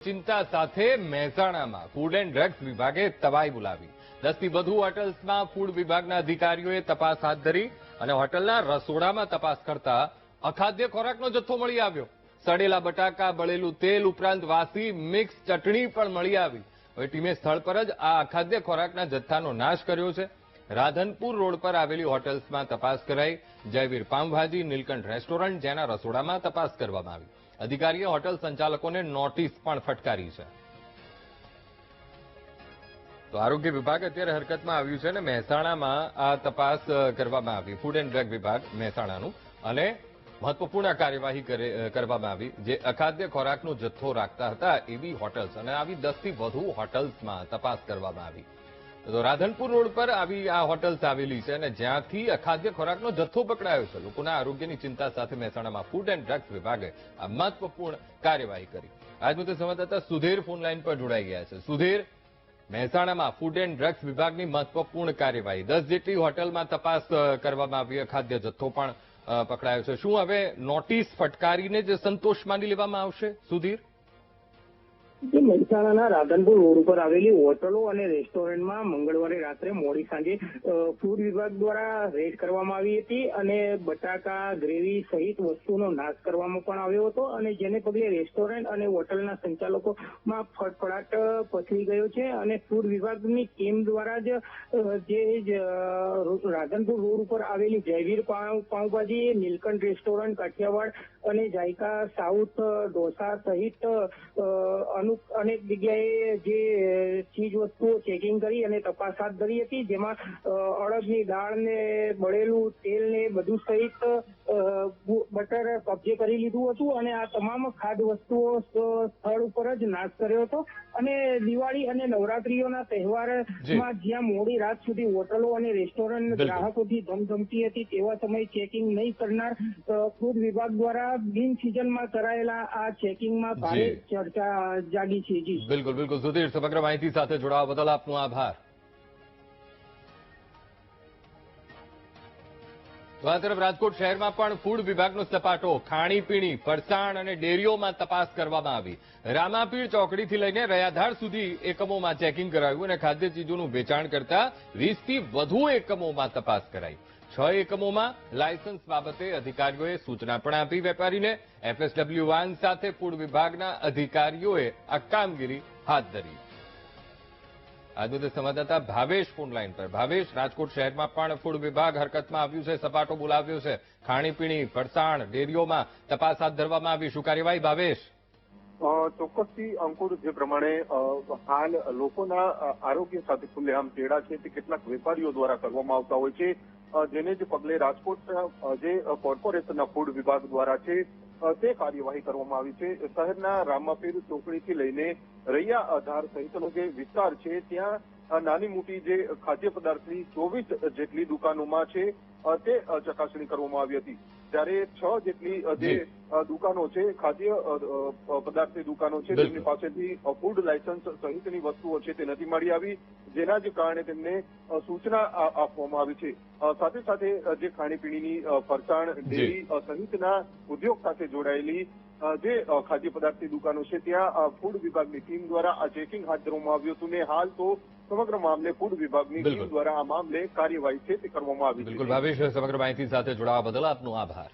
ચિંતા સાથે મહેસાણામાં ફૂડ એન્ડ ડ્રગ્સ વિભાગે તબાહી બોલાવી 10 થી વધુ હોટલ્સમાં ફૂડ વિભાગના અધિકારીઓએ તપાસ હાથ ધરી અને હોટલના રસોડામાં તપાસ કરતા અખાદ્ય ખોરાકનો જથ્થો મળી આવ્યો। સડેલા બટાકા, બળેલું તેલ ઉપરાંત વાસી મિક્સ ચટણી પણ મળી આવી। હવે ટીમે સ્થળ પર જ આ અખાદ્ય ખોરાકના જથ્થાનો નાશ કર્યો છે। રાધનપુર રોડ પર આવેલી હોટલ્સમાં તપાસ કરાઈ। જયવીર પાવભાજી, નીલકંઠ રેસ્ટોરન્ટ જેના રસોડામાં તપાસ કરવામાં આવી। અધિકારીએ હોટલ સંચાલકોને નોટિસ પણ ફટકારી છે। તો આરોગ્ય વિભાગ અત્યારે હરકતમાં આવ્યું છે અને મહેસાણામાં આ તપાસ કરવામાં આવી। ફૂડ એન્ડ ડ્રગ વિભાગ મહેસાણાનું અને મહત્વપૂર્ણ કાર્યવાહી કરવામાં આવી જે અખાદ્ય ખોરાકનો જથ્થો રાખતા હતા એવી હોટલ્સ અને આવી 10 થી વધુ હોટલ્સમાં તપાસ કરવામાં આવી। તો રાધનપુર રોડ પર આવી આ હોટલ્સ આવેલી છે અને જ્યાંથી અખાદ્ય ખોરાકનો જથ્થો પકડાયો છે। લોકોના આરોગ્યની ચિંતા સાથે મહેસાણામાં ફૂડ એન્ડ ડ્રગ્સ વિભાગે આ મહત્વપૂર્ણ કાર્યવાહી કરી। આજ મુદ્દે સંવાદદાતા સુધીર ફોન લાઈન પર જોડાઈ ગયા છે। સુધીર, મહેસાણામાં ફૂડ એન્ડ ડ્રગ્સ વિભાગની મહત્વપૂર્ણ કાર્યવાહી 10 જેટલી હોટલમાં તપાસ કરવામાં આવી, અખાદ્ય જથ્થો પણ પકડાયો છે। શું હવે નોટિસ ફટકારીને જ સંતોષ માની લેવામાં આવશે? સુધીર, મહેસાણાના રાધનપુર રોડ ઉપર આવેલી હોટલો અને રેસ્ટોરન્ટમાં મંગળવારે રાત્રે મોડી સાંજે ફૂડ વિભાગ દ્વારા રેડ કરવામાં આવી હતી અને બટાકા, ગ્રેવી સહિત વસ્તુનો નાશ કરવામાં પણ આવ્યો હતો અને જેને પગલે રેસ્ટોરન્ટ અને હોટલના સંચાલકોમાં ફફડાટ પસરી ગયો છે અને ફૂડ વિભાગની ટીમ દ્વારા જે રાધનપુર રોડ ઉપર આવેલી જયવીર પાવભાજી, નીલકંઠ રેસ્ટોરન્ટ કાઠિયાવાડ અને જાયકા સાઉથ ઢોસા સહિત અનેક જગ્યાએ જે ચીજ વસ્તુઓ ચેકિંગ કરી અને તપાસ હાથ ધરી હતી, જેમાં અડદની દાળ ને બળેલું તેલ ને બધું સહિત બટર કબજે કરી લીધું હતું અને આ તમામ ખાદ્ય વસ્તુઓ સ્થળ ઉપર જ નાશ કર્યો હતો અને દિવાળી અને નવરાત્રીઓના તહેવારમાં જ્યાં મોડી રાત સુધી હોટલો અને રેસ્ટોરન્ટ ગ્રાહકોથી ધમધમતી હતી તેવા સમયે ચેકિંગ નહીં કરનાર ફૂડ વિભાગ દ્વારા બિન સિઝનમાં કરાયેલા આ ચેકિંગમાં ભારે ચર્ચા જાગી છે। જી બિલકુલ બિલકુલ સુધીર, સમગ્ર માહિતી સાથે જોડાવા બદલ આપનો આભાર। તો આ તરફ રાજકોટ શહેરમાં પણ ફૂડ વિભાગનો સપાટો, ખાણીપીણી, ફરસાણ અને ડેરીઓમાં તપાસ કરવામાં આવી। રામાપીર ચોકડીથી લઈને રયાધાર સુધી એકમોમાં ચેકિંગ કરાયું અને ખાદ્ય ચીજોનું વેચાણ કરતા 20 થી વધુ એકમોમાં તપાસ કરાઈ। 6 એકમોમાં લાયસન્સ બાબતે અધિકારીઓએ સૂચના પણ આપી વેપારીને। FSW વાન સાથે ફૂડ વિભાગના અધિકારીઓએ આ કામગીરી હાથ ધરી। આ મુદ્દે સંવાદદાતા ભાવેશ ફોન લાઈન પર। ભાવેશ, રાજકોટ શહેરમાં પણ ફૂડ વિભાગ હરકતમાં આવ્યું છે, સપાટો બોલાવ્યો છે, ખાણીપીણી, ફરસાણ, ડેરીઓમાં તપાસ હાથ ધરવામાં આવી, શું કાર્યવાહી? ભાવેશ, ચોક્કસથી અંકુર, જે પ્રમાણે હાલ લોકોના આરોગ્ય સાથે ખુલ્લેઆમ ચેડા છે તે કેટલાક વેપારીઓ દ્વારા કરવામાં આવતા હોય છે, જેને જ પગલે રાજકોટ જે કોર્પોરેશનના ફૂડ વિભાગ દ્વારા છે તે કાર્યવાહી કરવામાં આવી છે। શહેરના રામાપીર ચોકડીથી લઈને રૈયાધાર સહિતનો જે વિસ્તાર છે ત્યાં નાની મોટી જે ખાદ્ય પદાર્થની 24 જેટલી દુકાનોમાં છે તે ચકાસણી કરવામાં આવી હતી, જ્યારે 6 જેટલી જે દુકાનો છે, ખાદ્ય પદાર્થની દુકાનો છે, તેમની પાસેથી ફૂડ લાયસન્સ સહિતની વસ્તુઓ છે તે નથી મળી આવી, જેના જ કારણે તેમને સૂચના આપવામાં આવી છે। સાથે સાથે જે ખાણીપીણીની, ફરસાણ, ડેરી સહિતના ઉદ્યોગ સાથે જોડાયેલી જે ખાદ્ય પદાર્થની દુકાનો છે ત્યાં ફૂડ વિભાગની ટીમ દ્વારા આ ચેકિંગ હાથ ધરવામાં આવ્યું હતું ને હાલ તો સમગ્ર મામલે ફૂડ વિભાગની ટીમ દ્વારા આ મામલે કાર્યવાહી છે તે કરવામાં આવી છે। બિલકુલ ભાવેશ, સમગ્ર માહિતી સાથે જોડાવા બદલ આપનો આભાર।